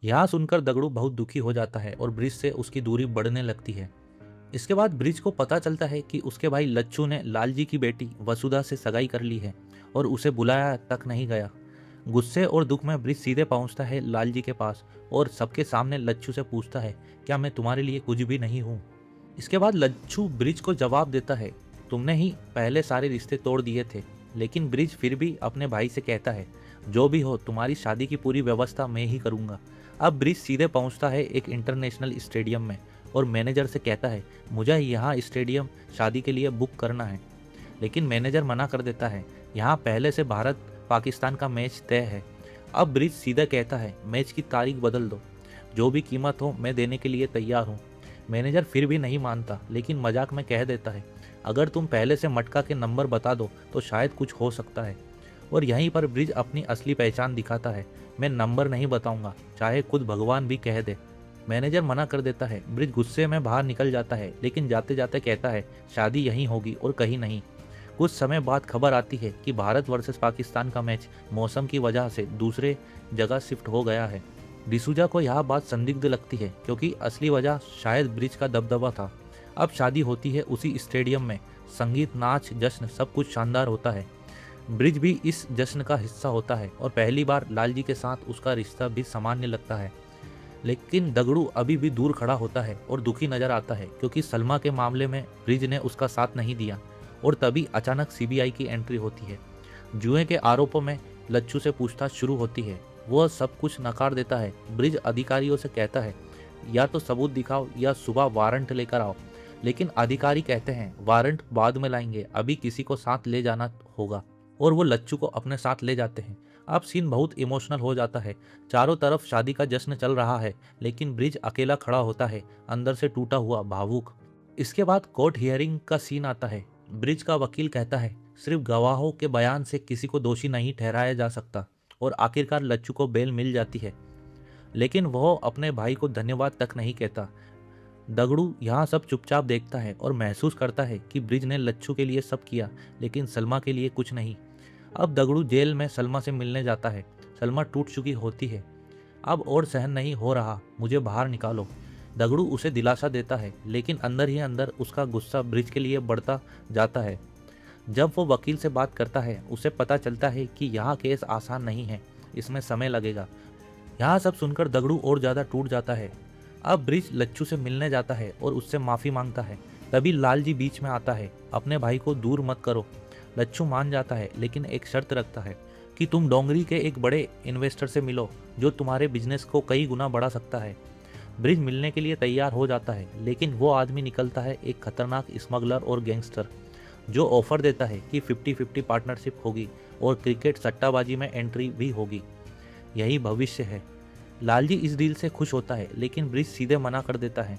यहाँ सुनकर दगड़ू बहुत दुखी हो जाता है और ब्रिज से उसकी दूरी बढ़ने लगती है। इसके बाद ब्रिज को पता चलता है कि उसके भाई लच्छू ने लालजी की बेटी वसुधा से सगाई कर ली है और उसे बुलाया तक नहीं गया। गुस्से और दुख में ब्रिज सीधे पहुंचता है लालजी के पास और सबके सामने लच्छू से पूछता है, क्या मैं तुम्हारे लिए कुछ भी नहीं हूँ? इसके बाद लच्छू ब्रिज को जवाब देता है, तुमने ही पहले सारे रिश्ते तोड़ दिए थे। लेकिन ब्रिज फिर भी अपने भाई से कहता है, जो भी हो तुम्हारी शादी की पूरी व्यवस्था मैं ही करूँगा। अब ब्रिज सीधे पहुँचता है एक इंटरनेशनल स्टेडियम में और मैनेजर से कहता है, मुझे यहाँ स्टेडियम शादी के लिए बुक करना है। लेकिन मैनेजर मना कर देता है, यहाँ पहले से भारत पाकिस्तान का मैच तय है। अब ब्रिज सीधा कहता है, मैच की तारीख बदल दो, जो भी कीमत हो मैं देने के लिए तैयार हूँ। मैनेजर फिर भी नहीं मानता, लेकिन मजाक में कह देता है, अगर तुम पहले से मटका के नंबर बता दो तो शायद कुछ हो सकता है। और यहीं पर ब्रिज अपनी असली पहचान दिखाता है, मैं नंबर नहीं बताऊंगा, चाहे खुद भगवान भी कह दे। मैनेजर मना कर देता है। ब्रिज गुस्से में बाहर निकल जाता है, लेकिन जाते जाते कहता है, शादी यहीं होगी और कहीं नहीं। कुछ समय बाद खबर आती है कि भारत वर्सेस पाकिस्तान का मैच मौसम की वजह से दूसरे जगह शिफ्ट हो गया है। डिसूजा को यह बात संदिग्ध लगती है क्योंकि असली वजह शायद ब्रिज का दबदबा था। अब शादी होती है उसी स्टेडियम में, संगीत, नाच, जश्न सब कुछ शानदार होता है। ब्रिज भी इस जश्न का हिस्सा होता है और पहली बार लालजी के साथ उसका रिश्ता भी सामान्य लगता है। लेकिन दगड़ू अभी भी दूर खड़ा होता है और दुखी नजर आता है क्योंकि सलमा के मामले में ब्रिज ने उसका साथ नहीं दिया। और तभी अचानक सीबीआई की एंट्री होती है। जुए के आरोपों में लच्छू से पूछताछ शुरू होती है। वह सब कुछ नकार देता है। ब्रिज अधिकारियों से कहता है या तो सबूत दिखाओ या सुबह वारंट लेकर आओ। लेकिन अधिकारी कहते हैं वारंट बाद में लाएंगे, अभी किसी को साथ ले जाना होगा। और वो लच्छू को अपने साथ ले जाते हैं। अब सीन बहुत इमोशनल हो जाता है। चारों तरफ शादी का जश्न चल रहा है लेकिन ब्रिज अकेला खड़ा होता है, अंदर से टूटा हुआ, भावुक। इसके बाद कोर्ट हियरिंग का सीन आता है। ब्रिज का वकील कहता है सिर्फ गवाहों के बयान से किसी को दोषी नहीं ठहराया जा सकता। और आखिरकार लच्छू को बेल मिल जाती है। लेकिन वह अपने भाई को धन्यवाद तक नहीं कहता। दगड़ू यहाँ सब चुपचाप देखता है और महसूस करता है कि ब्रिज ने लच्छू के लिए सब किया लेकिन सलमा के लिए कुछ नहीं। अब दगड़ू जेल में सलमा से मिलने जाता है। सलमा टूट चुकी होती है। अब और सहन नहीं हो रहा, मुझे बाहर निकालो। दगड़ू उसे दिलासा देता है लेकिन अंदर ही अंदर उसका गुस्सा ब्रिज के लिए बढ़ता जाता है। जब वो वकील से बात करता है उसे पता चलता है कि यहाँ केस आसान नहीं है, इसमें समय लगेगा। यहाँ सब सुनकर दगड़ू और ज़्यादा टूट जाता है। अब ब्रिज लच्छू से मिलने जाता है और उससे माफ़ी मांगता है। तभी लालजी बीच में आता है, अपने भाई को दूर मत करो। लच्छू मान जाता है लेकिन एक शर्त रखता है कि तुम डोंगरी के एक बड़े इन्वेस्टर से मिलो जो तुम्हारे बिजनेस को कई गुना बढ़ा सकता है। ब्रिज मिलने के लिए तैयार हो जाता है लेकिन वो आदमी निकलता है एक खतरनाक स्मगलर और गैंगस्टर जो ऑफर देता है कि 50-50 पार्टनरशिप होगी और क्रिकेट सट्टाबाजी में एंट्री भी होगी। यही भविष्य है। लालजी इस डील से खुश होता है लेकिन ब्रिज सीधे मना कर देता है।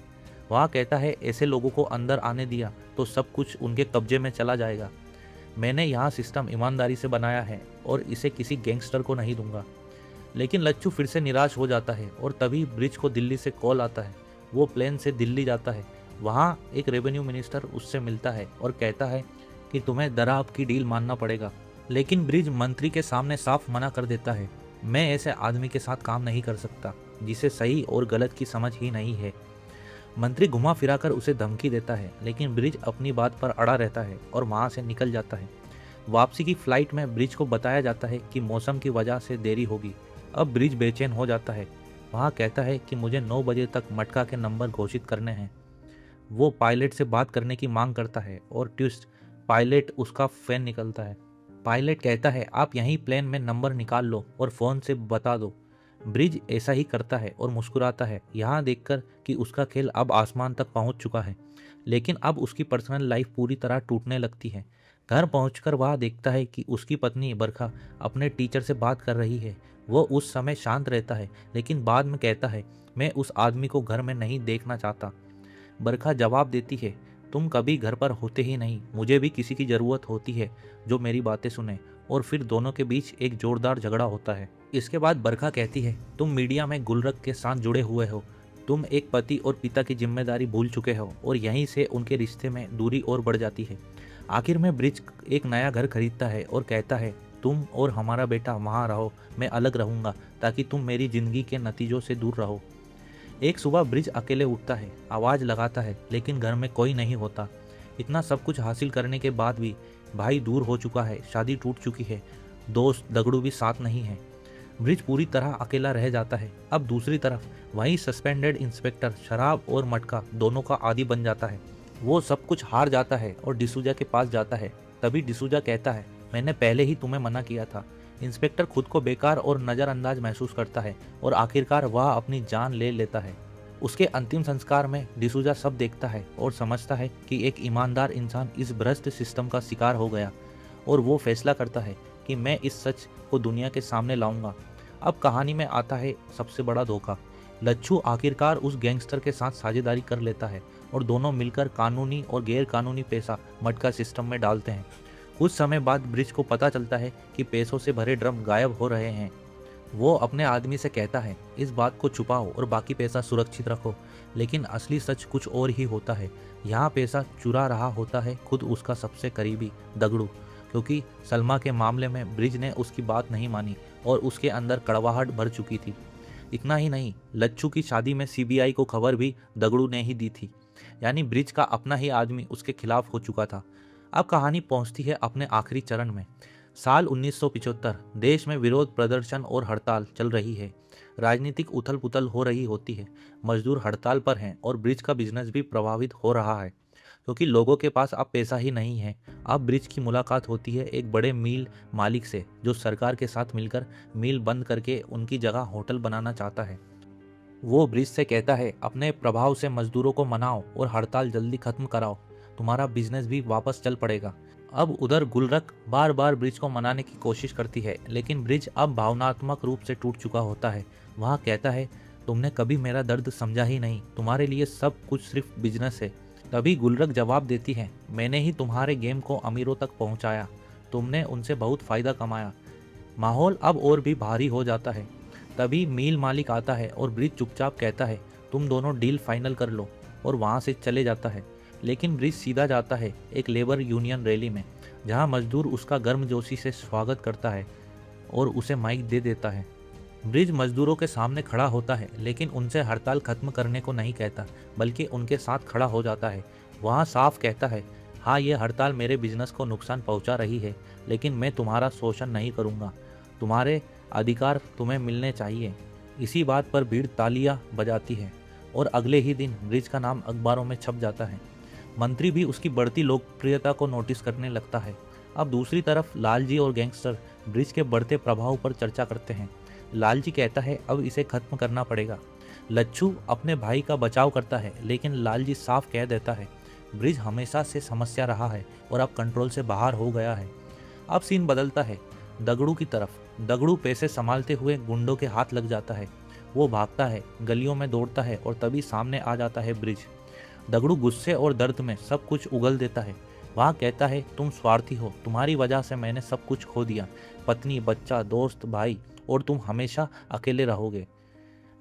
वहाँ कहता है ऐसे लोगों को अंदर आने दिया तो सब कुछ उनके कब्जे में चला जाएगा। मैंने यहाँ सिस्टम ईमानदारी से बनाया है और इसे किसी गैंगस्टर को नहीं दूंगा। लेकिन लच्छू फिर से निराश हो जाता है और तभी ब्रिज को दिल्ली से कॉल आता है। वो प्लेन से दिल्ली जाता है। वहाँ एक रेवेन्यू मिनिस्टर उससे मिलता है और कहता है कि तुम्हें दराब की डील मानना पड़ेगा। लेकिन ब्रिज मंत्री के सामने साफ मना कर देता है, मैं ऐसे आदमी के साथ काम नहीं कर सकता जिसे सही और गलत की समझ ही नहीं है। मंत्री घुमा फिराकर उसे धमकी देता है लेकिन ब्रिज अपनी बात पर अड़ा रहता है और वहाँ से निकल जाता है। वापसी की फ्लाइट में ब्रिज को बताया जाता है कि मौसम की वजह से देरी होगी। अब ब्रिज बेचैन हो जाता है। वहाँ कहता है कि मुझे 9 बजे तक मटका के नंबर घोषित करने हैं। वो पायलट से बात करने की मांग करता है और ट्विस्ट, पायलट उसका फैन निकलता है। पायलट कहता है आप यहीं प्लेन में नंबर निकाल लो और फ़ोन से बता दो। ब्रिज ऐसा ही करता है और मुस्कुराता है, यहाँ देखकर कि उसका खेल अब आसमान तक पहुँच चुका है। लेकिन अब उसकी पर्सनल लाइफ पूरी तरह टूटने लगती है। घर पहुंचकर वह देखता है कि उसकी पत्नी बरखा अपने टीचर से बात कर रही है। वो उस समय शांत रहता है लेकिन बाद में कहता है मैं उस आदमी को घर में नहीं देखना चाहता। बरखा जवाब देती है तुम कभी घर पर होते ही नहीं, मुझे भी किसी की ज़रूरत होती है जो मेरी बातें सुने। और फिर दोनों के बीच एक जोरदार झगड़ा होता है। इसके बाद बरखा कहती है तुम मीडिया में गुलरख के साथ जुड़े हुए हो, तुम एक पति और पिता की जिम्मेदारी भूल चुके हो। और यहीं से उनके रिश्ते में दूरी और बढ़ जाती है। आखिर में ब्रिज एक नया घर खरीदता है और कहता है तुम और हमारा बेटा वहाँ रहो, मैं अलग रहूँगा ताकि तुम मेरी ज़िंदगी के नतीजों से दूर रहो। एक सुबह ब्रिज अकेले उठता है, आवाज़ लगाता है लेकिन घर में कोई नहीं होता। इतना सब कुछ हासिल करने के बाद भी भाई दूर हो चुका है, शादी टूट चुकी है, दोस्त दगड़ू भी साथ नहीं है। ब्रिज पूरी तरह अकेला रह जाता है। अब दूसरी तरफ वहीं सस्पेंडेड इंस्पेक्टर शराब और मटका दोनों का आदी बन जाता है। वो सब कुछ हार जाता है और डिसूजा के पास जाता है। तभी डिसूजा कहता है मैंने पहले ही तुम्हें मना किया था। इंस्पेक्टर खुद को बेकार और नज़रअंदाज महसूस करता है और आखिरकार वह अपनी जान ले लेता है। उसके अंतिम संस्कार में डिसूजा सब देखता है और समझता है कि एक ईमानदार इंसान इस भ्रष्ट सिस्टम का शिकार हो गया। और वो फैसला करता है कि मैं इस सच को दुनिया के सामने लाऊंगा। अब कहानी में आता है सबसे बड़ा धोखा। लच्छू आखिरकार उस गैंगस्टर के साथ साझेदारी कर लेता है और दोनों मिलकर कानूनी और गैर कानूनी पैसा मटका सिस्टम में डालते हैं। कुछ समय बाद ब्रिज को पता चलता है कि पैसों से भरे ड्रम गायब हो रहे हैं। वो अपने आदमी से कहता है इस बात को छुपाओ और बाकी पैसा सुरक्षित रखो। लेकिन असली सच कुछ और ही होता है। यहाँ पैसा चुरा रहा होता है खुद उसका सबसे करीबी दगड़ू, क्योंकि सलमा के मामले में ब्रिज ने उसकी बात नहीं मानी और उसके अंदर कड़वाहट भर चुकी थी। इतना ही नहीं, लच्छू की शादी में सीबीआई को खबर भी दगड़ू ने ही दी थी। यानी ब्रिज का अपना ही आदमी उसके खिलाफ हो चुका था। अब कहानी पहुंचती है अपने आखिरी चरण में। साल 1975, देश में विरोध प्रदर्शन और हड़ताल चल रही है। राजनीतिक उथल पुथल हो रही होती है। मजदूर हड़ताल पर हैं और ब्रिज का बिजनेस भी प्रभावित हो रहा है, क्योंकि लोगों के पास अब पैसा ही नहीं है। अब ब्रिज की मुलाकात होती है एक बड़े मिल मालिक से, जो सरकार के साथ मिलकर मिल बंद करके उनकी जगह होटल बनाना चाहता है। वो ब्रिज से कहता है, अपने प्रभाव से मजदूरों को मनाओ और हड़ताल जल्दी खत्म कराओ, तुम्हारा बिजनेस भी वापस चल पड़ेगा। अब उधर गुलरख बार बार ब्रिज को मनाने की कोशिश करती है, लेकिन ब्रिज अब भावनात्मक रूप से टूट चुका होता है। वह कहता है, तुमने कभी मेरा दर्द समझा ही नहीं, तुम्हारे लिए सब कुछ सिर्फ बिजनेस है। तभी गुलरख जवाब देती है, मैंने ही तुम्हारे गेम को अमीरों तक पहुंचाया, तुमने उनसे बहुत फायदा कमाया। माहौल अब और भी भारी हो जाता है। तभी मील मालिक आता है और ब्रिज चुपचाप कहता है, तुम दोनों डील फाइनल कर लो, और वहाँ से चले जाता है। लेकिन ब्रिज सीधा जाता है एक लेबर यूनियन रैली में, जहाँ मजदूर उसका गर्मजोशी से स्वागत करता है और उसे माइक दे देता है। ब्रिज मजदूरों के सामने खड़ा होता है, लेकिन उनसे हड़ताल खत्म करने को नहीं कहता, बल्कि उनके साथ खड़ा हो जाता है। वहाँ साफ कहता है, हाँ, ये हड़ताल मेरे बिजनेस को नुकसान पहुँचा रही है, लेकिन मैं तुम्हारा शोषण नहीं करूँगा, तुम्हारे अधिकार तुम्हें मिलने चाहिए। इसी बात पर भीड़ तालियां बजाती है और अगले ही दिन ब्रिज का नाम अखबारों में छप जाता है। मंत्री भी उसकी बढ़ती लोकप्रियता को नोटिस करने लगता है। अब दूसरी तरफ लालजी और गैंगस्टर ब्रिज के बढ़ते प्रभाव पर चर्चा करते हैं। लालजी कहता है, अब इसे खत्म करना पड़ेगा। लच्छू अपने भाई का बचाव करता है, लेकिन लालजी साफ कह देता है, ब्रिज हमेशा से समस्या रहा है और अब कंट्रोल से बाहर हो गया है। अब सीन बदलता है दगड़ू की तरफ। दगड़ू पैसे संभालते हुए गुंडों के हाथ लग जाता है। वो भागता है, गलियों में दौड़ता है और तभी सामने आ जाता है ब्रिज। दगड़ू गुस्से और दर्द में सब कुछ उगल देता है। वहाँ कहता है, तुम स्वार्थी हो, तुम्हारी वजह से मैंने सब कुछ खो दिया, पत्नी, बच्चा, दोस्त, भाई, और तुम हमेशा अकेले रहोगे।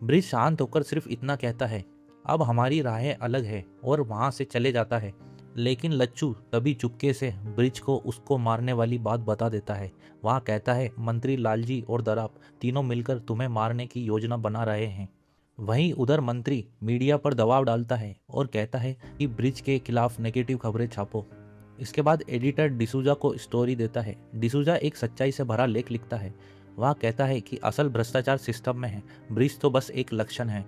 ब्रिज शांत होकर सिर्फ इतना कहता है, अब हमारी राहें अलग है, और वहाँ से चले जाता है। लेकिन लच्छू तभी चुपके से ब्रिज को उसको मारने वाली बात बता देता है। वहाँ कहता है, मंत्री लालजी और दराब तीनों मिलकर तुम्हें मारने की योजना बना रहे हैं। वहीं उधर मंत्री मीडिया पर दबाव डालता है और कहता है कि ब्रिज के खिलाफ नेगेटिव खबरें छापो। इसके बाद एडिटर डिसूजा को स्टोरी देता है। डिसूजा एक सच्चाई से भरा लेख लिखता है। वह कहता है कि असल भ्रष्टाचार सिस्टम में है, ब्रिज तो बस एक लक्षण है।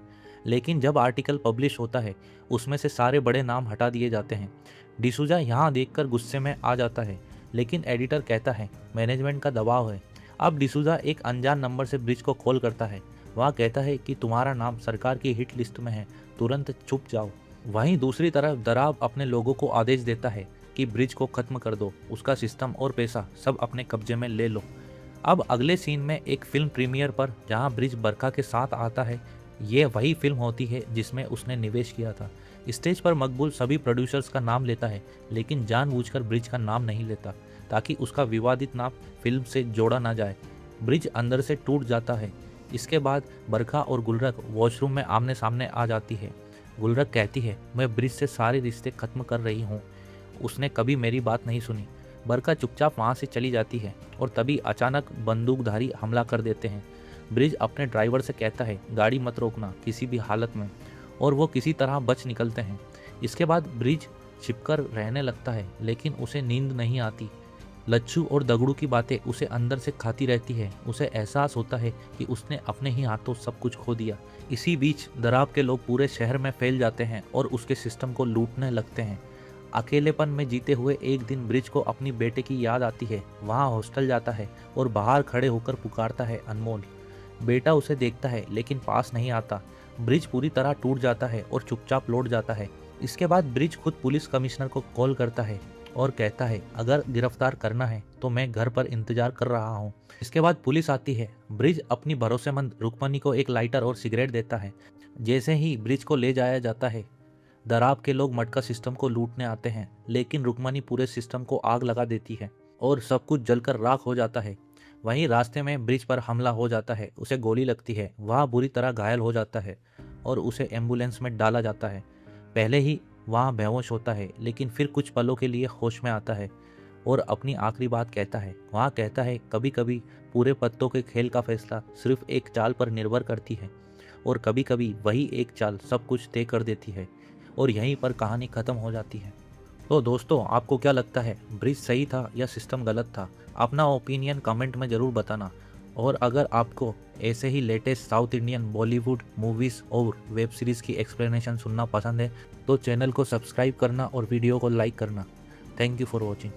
लेकिन जब आर्टिकल पब्लिश होता है, उसमें से सारे बड़े नाम हटा दिए जाते हैं। डिसूजा यहाँ देखकर गुस्से में आ जाता है, लेकिन एडिटर कहता है, मैनेजमेंट का दबाव है। अब डिसूजा एक अनजान नंबर से ब्रिज को कॉल करता है। वह कहता है कि तुम्हारा नाम सरकार की हिट लिस्ट में है, तुरंत चुप जाओ। वहीं दूसरी तरफ दराब अपने लोगों को आदेश देता है कि ब्रिज को खत्म कर दो, उसका सिस्टम और पैसा सब अपने कब्जे में ले लो। अब अगले सीन में एक फिल्म प्रीमियर पर, जहां ब्रिज बरखा के साथ आता है। ये वही फिल्म होती है जिसमें उसने निवेश किया था। स्टेज पर मकबूल सभी प्रोड्यूसर्स का नाम लेता है, लेकिन जानबूझकर ब्रिज का नाम नहीं लेता, ताकि उसका विवादित नाम फिल्म से जोड़ा ना जाए। ब्रिज अंदर से टूट जाता है। इसके बाद बरखा और गुलरख वॉशरूम में आमने सामने आ जाती है। गुलरख कहती है, मैं ब्रिज से सारे रिश्ते खत्म कर रही हूँ, उसने कभी मेरी बात नहीं सुनी। बरखा चुपचाप वहाँ से चली जाती है और तभी अचानक बंदूकधारी हमला कर देते हैं। ब्रिज अपने ड्राइवर से कहता है, गाड़ी मत रोकना किसी भी हालत में, और वो किसी तरह बच निकलते हैं। इसके बाद ब्रिज छिपकर रहने लगता है, लेकिन उसे नींद नहीं आती। लच्छू और दगड़ू की बातें उसे अंदर से खाती रहती है। उसे एहसास होता है कि उसने अपने ही हाथों सब कुछ खो दिया। इसी बीच दराब के लोग पूरे शहर में फैल जाते हैं और उसके सिस्टम को लूटने लगते हैं। अकेलेपन में जीते हुए एक दिन ब्रिज को अपनी बेटे की याद आती है। वहाँ हॉस्टल जाता है और बाहर खड़े होकर पुकारता है, अनमोल। बेटा उसे देखता है, लेकिन पास नहीं आता। ब्रिज पूरी तरह टूट जाता है और चुपचाप लौट जाता है। इसके बाद ब्रिज खुद पुलिस कमिश्नर को कॉल करता है और कहता है, अगर गिरफ्तार करना है तो मैं घर पर इंतजार कर रहा हूँ। इसके बाद पुलिस आती है। ब्रिज अपनी भरोसेमंद रुक्मणी को एक लाइटर और सिगरेट देता है। जैसे ही ब्रिज को ले जाया जाता है, दराब के लोग मटका सिस्टम को लूटने आते हैं, लेकिन रुक्मणी पूरे सिस्टम को आग लगा देती है और सब कुछ जलकर राख हो जाता है। वहीं रास्ते में ब्रिज पर हमला हो जाता है, उसे गोली लगती है, वह बुरी तरह घायल हो जाता है और उसे एम्बुलेंस में डाला जाता है। पहले ही वहाँ बेहोश होता है, लेकिन फिर कुछ पलों के लिए होश में आता है और अपनी आखिरी बात कहता है। वहाँ कहता है, कभी कभी पूरे पत्तों के खेल का फैसला सिर्फ एक चाल पर निर्भर करती है, और कभी कभी वही एक चाल सब कुछ तय कर देती है। और यहीं पर कहानी खत्म हो जाती है। तो दोस्तों, आपको क्या लगता है, ब्रिज सही था या सिस्टम गलत था? अपना ओपिनियन कमेंट में ज़रूर बताना। और अगर आपको ऐसे ही latest South Indian Bollywood movies और वेब सीरीज़ की एक्सप्लेनेशन सुनना पसंद है तो चैनल को सब्सक्राइब करना और वीडियो को लाइक करना। Thank you for watching.